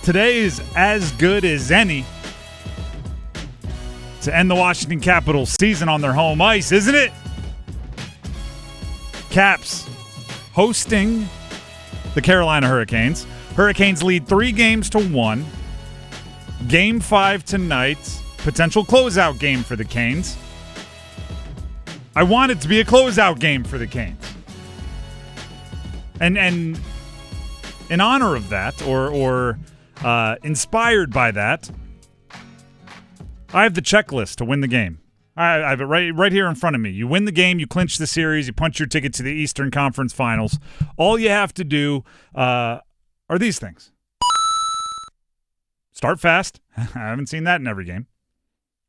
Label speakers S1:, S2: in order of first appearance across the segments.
S1: Today is as good as any to end the Washington Capitals season on their home ice, isn't it? Caps hosting the Carolina Hurricanes. Hurricanes lead 3-1. Game 5 tonight. Potential closeout game for the Canes. I want it to be a closeout game for the Canes. And in honor of that, or inspired by that, I have the checklist to win the game. I have it right here in front of me. You win the game, you clinch the series, you punch your ticket to the Eastern Conference Finals. All you have to do are these things. Start fast. I haven't seen that in every game.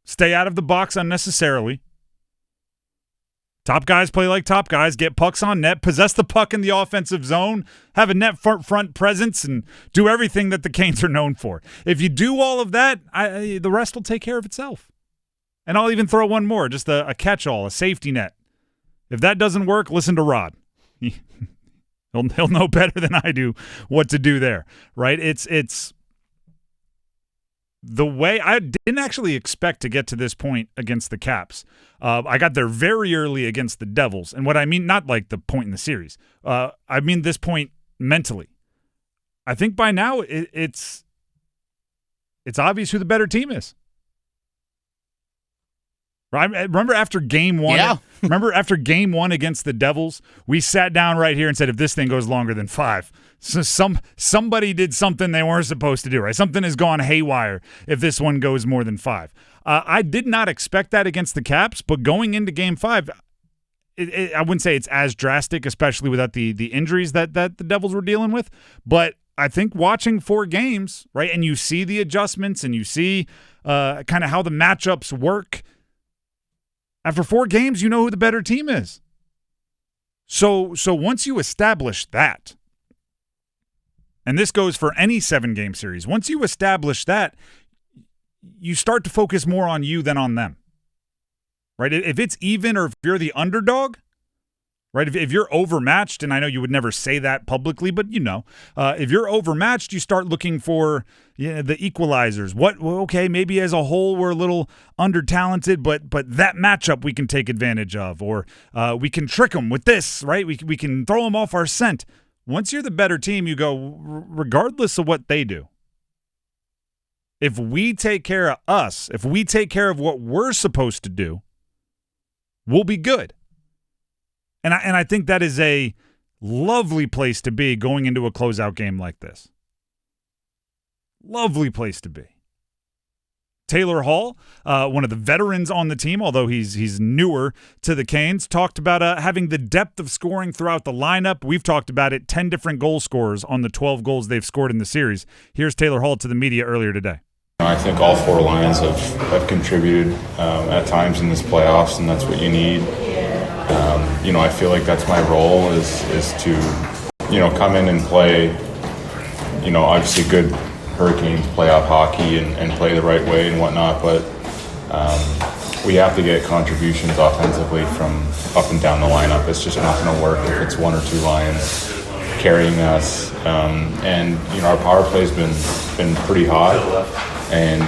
S1: Stay out of the box unnecessarily. Top guys play like top guys, get pucks on net, possess the puck in the offensive zone, have a net front presence, and do everything that the Canes are known for. If you do all of that, the rest will take care of itself. And I'll even throw one more, just a catch-all, a safety net. If that doesn't work, listen to Rod. He'll know better than I do what to do there, right? It's the way I didn't actually expect to get to this point against the Caps. I got there very early against the Devils. And what I mean, not like the point in the series. I mean this point mentally. I think by now it's obvious who the better team is. Right? Remember after game one?
S2: Yeah.
S1: Remember after game 1 against the Devils, we sat down right here and said, if this thing goes longer than 5, so somebody did something they weren't supposed to do, right? Something has gone haywire if this one goes more than 5. I did not expect that against the Caps, but going into game 5, I wouldn't say it's as drastic, especially without the injuries that the Devils were dealing with. But I think watching 4 games, right, and you see the adjustments and you see kind of how the matchups work. After 4 games, you know who the better team is. So once you establish that, and this goes for any 7-game series, once you establish that, you start to focus more on you than on them. Right? If it's even or if you're the underdog, right? If you're overmatched, and I know you would never say that publicly, but if you're overmatched, you start looking for the equalizers. Okay, maybe as a whole we're a little under-talented, but that matchup we can take advantage of, or we can trick them with this, right? We can throw them off our scent. Once you're the better team, you go, regardless of what they do, if we take care of us, if we take care of what we're supposed to do, we'll be good. And I think that is a lovely place to be going into a closeout game like this. Lovely place to be. Taylor Hall, one of the veterans on the team, although he's newer to the Canes, talked about having the depth of scoring throughout the lineup. We've talked about it, 10 different goal scorers on the 12 goals they've scored in the series. Here's Taylor Hall to the media earlier today.
S3: I think all 4 lines have contributed at times in this playoffs, and that's what you need. I feel like that's my role is to, come in and play, obviously good Hurricanes playoff hockey and play the right way and whatnot, but we have to get contributions offensively from up and down the lineup. It's just not going to work if it's 1 or 2 lines carrying us. And our power play's been pretty hot, and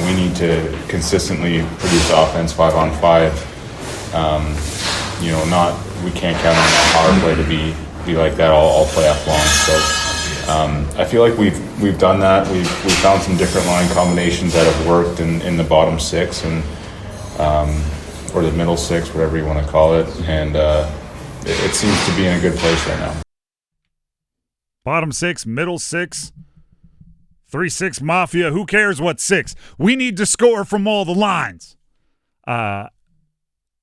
S3: we need to consistently produce offense 5-on-5. We can't count on that power play to be like that all playoff long. So I feel like we've done that. We've found some different line combinations that have worked in the bottom 6 and or the middle 6, whatever you want to call it, and it seems to be in a good place right now.
S1: Bottom 6, middle 6, 3-6 mafia. Who cares what 6? We need to score from all the lines.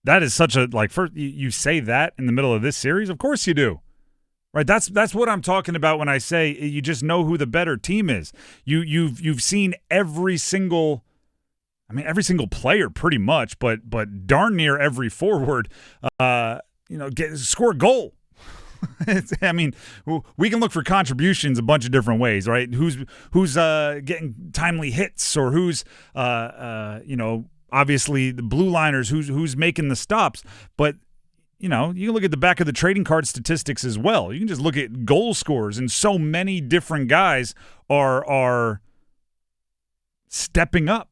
S1: That is such a, first you say that in the middle of this series? Of course you do. Right? That's what I'm talking about when I say you just know who the better team is. You've seen every single player pretty much, but darn near every forward score a goal. We can look for contributions a bunch of different ways, right? Who's getting timely hits, or who's obviously the blue liners, who's making the stops. But you can look at the back of the trading card statistics as well. You can just look at goal scorers, and so many different guys are stepping up,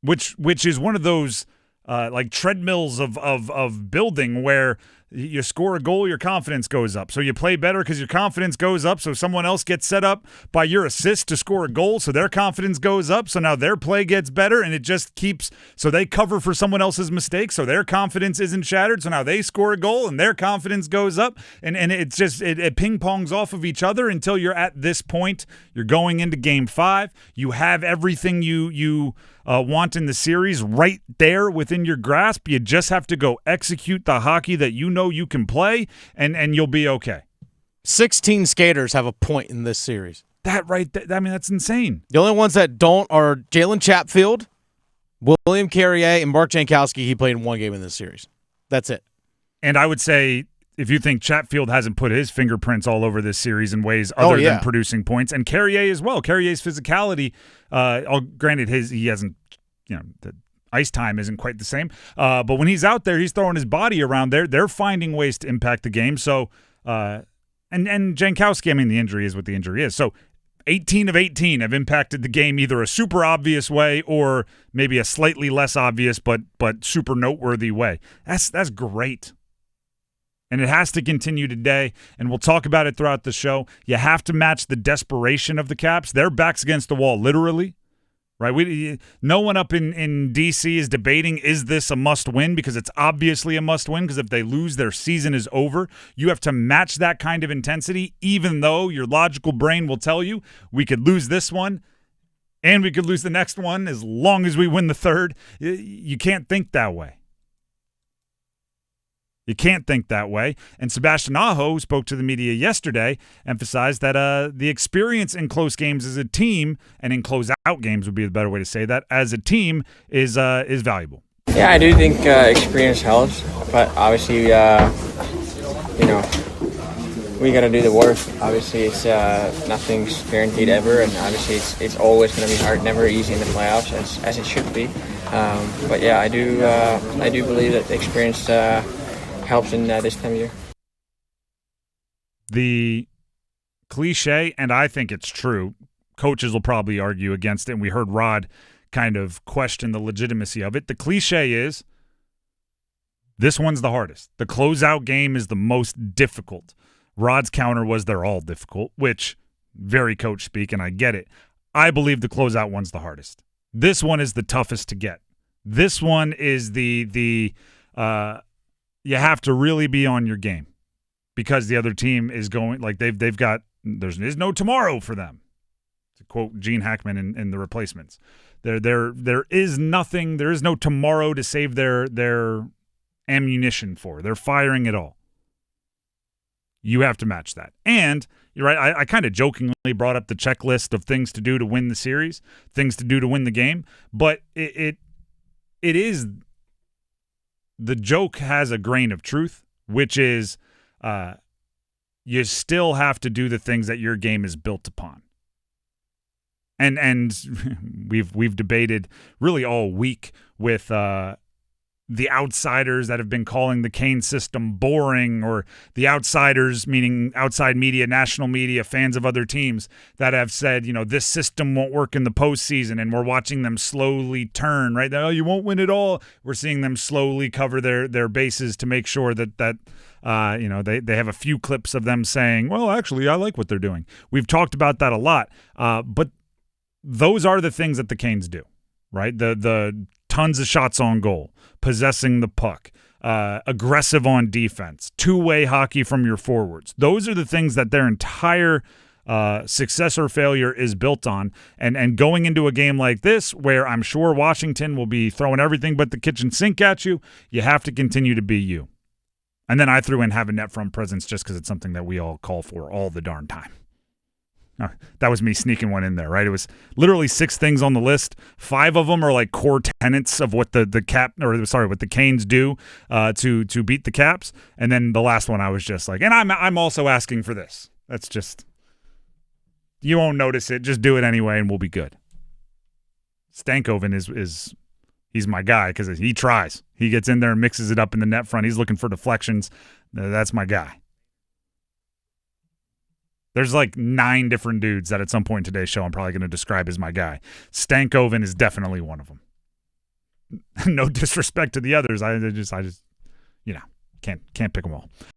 S1: which is one of those like treadmills of building where you score a goal, your confidence goes up. So you play better because your confidence goes up. So someone else gets set up by your assist to score a goal, so their confidence goes up. So now their play gets better, and it just keeps – so they cover for someone else's mistake, so their confidence isn't shattered. So now they score a goal, and their confidence goes up. And it's just – it ping-pongs off of each other until you're at this point. You're going into Game 5. You have everything you want in the series right there within your grasp. You just have to go execute the hockey that you know you can play, and you'll be okay.
S2: 16 skaters have a point in this series.
S1: That's insane.
S2: The only ones that don't are Jalen Chatfield, William Carrier, and Mark Jankowski. He played in one game in this series. That's it.
S1: And I would say, if you think Chatfield hasn't put his fingerprints all over this series in ways other than producing points, and Carrier as well. Carrier's physicality, granted, he hasn't, the ice time isn't quite the same. But when he's out there, he's throwing his body around there. They're finding ways to impact the game. So, and Jankowski, the injury is what the injury is. So 18 of 18 have impacted the game either a super obvious way or maybe a slightly less obvious but super noteworthy way. That's great. And it has to continue today, and we'll talk about it throughout the show. You have to match the desperation of the Caps. Their back's against the wall, literally. Right? No one up in D.C. is debating, is this a must-win? Because it's obviously a must-win, because if they lose, their season is over. You have to match that kind of intensity, even though your logical brain will tell you we could lose this one and we could lose the next one as long as we win the third. You can't think that way. You can't think that way. And Sebastian Aho, who spoke to the media yesterday, emphasized that the experience in close games as a team, and in close-out games would be the better way to say that, as a team is valuable.
S4: Yeah, I do think experience helps, but obviously, we got to do the work. Obviously, it's nothing's guaranteed ever, and obviously it's always going to be hard, never easy in the playoffs, as it should be. But yeah, I do believe that the experience helps in this time of year.
S1: The cliche, and I think it's true, coaches will probably argue against it, and we heard Rod kind of question the legitimacy of it. The cliche is this one's the hardest. The closeout game is the most difficult. Rod's counter was they're all difficult, which very coach speak, and I get it. I believe the closeout one's the hardest. This one is the toughest to get. This one is the you have to really be on your game because the other team is going like they've got there's no tomorrow for them. To quote Gene Hackman in The Replacements, there is nothing. There is no tomorrow to save their ammunition for. They're firing it all. You have to match that. And you're right. I kind of jokingly brought up the checklist of things to do to win the series, things to do to win the game, but it is. The joke has a grain of truth, which is you still have to do the things that your game is built upon. And we've debated really all week with the outsiders that have been calling the Kane system boring, or the outsiders, meaning outside media, national media, fans of other teams that have said, this system won't work in the postseason, and we're watching them slowly turn, right? Oh, you won't win it all. We're seeing them slowly cover their bases to make sure that they have a few clips of them saying, well, actually, I like what they're doing. We've talked about that a lot, but those are the things that the Canes do, right? The tons of shots on goal, possessing the puck, aggressive on defense, two-way hockey from your forwards. Those are the things that their entire success or failure is built on. And going into a game like this, where I'm sure Washington will be throwing everything but the kitchen sink at you, you have to continue to be you. And then I threw in have a net front presence just because it's something that we all call for all the darn time. That was me sneaking one in there, right? It was literally 6 things on the list. 5 of them are like core tenets of what what the Canes do to beat the Caps. And then the last one I was just like, and I'm also asking for this. That's just, you won't notice it. Just do it anyway and we'll be good. Stankoven is He's my guy because he tries. He gets in there and mixes it up in the net front. He's looking for deflections. That's my guy. There's like 9 different dudes that at some point in today's show I'm probably going to describe as my guy. Stankoven is definitely one of them. No disrespect to the others. I just can't pick them all.